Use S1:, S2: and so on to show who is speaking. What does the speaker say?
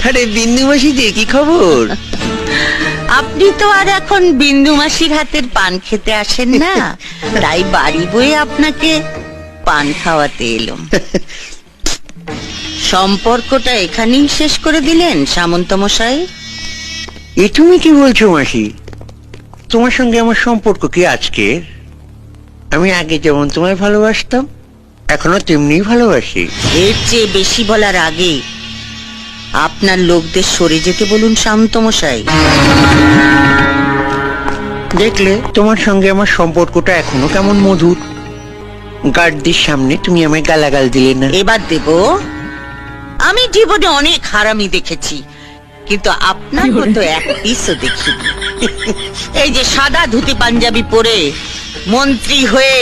S1: আরে বিন্দু মাসি যে কি খবর?
S2: আপনি তো আর এখন বিন্দু মাসির হাতের পান খেতে আসেন না, তাই বাড়ি বয়ে আপনাকে পান খাওয়াতে এলাম। সম্পর্কটা এখানেই শেষ করে দিলেন সামন্ত মশাই?
S1: এ তুমি কি বলছো মাসি? তোমার সঙ্গে আমার সম্পর্ক কি আজকের? আমি আগে যেমন তোমায় ভালোবাসতাম এখনো তেমনি ভালোবাসি।
S2: এর চেয়ে বেশি বলার আগে আপনার লোকদের সরে যেতে বলুন শান্ত মশাই।
S1: দেখলে তোমার সঙ্গে আমার সম্পর্কটা এখনো কেমন মধুর। গার্ডদের সামনে তুমি আমায় গালাগাল দিলে না।
S2: এবার দেব। আমি জীবনে অনেক হারামি দেখেছি, কিন্তু আপনার মতো এক পিসও দেখিনি। এই যে সাদা ধুতি পাঞ্জাবি পরে মন্ত্রী হয়ে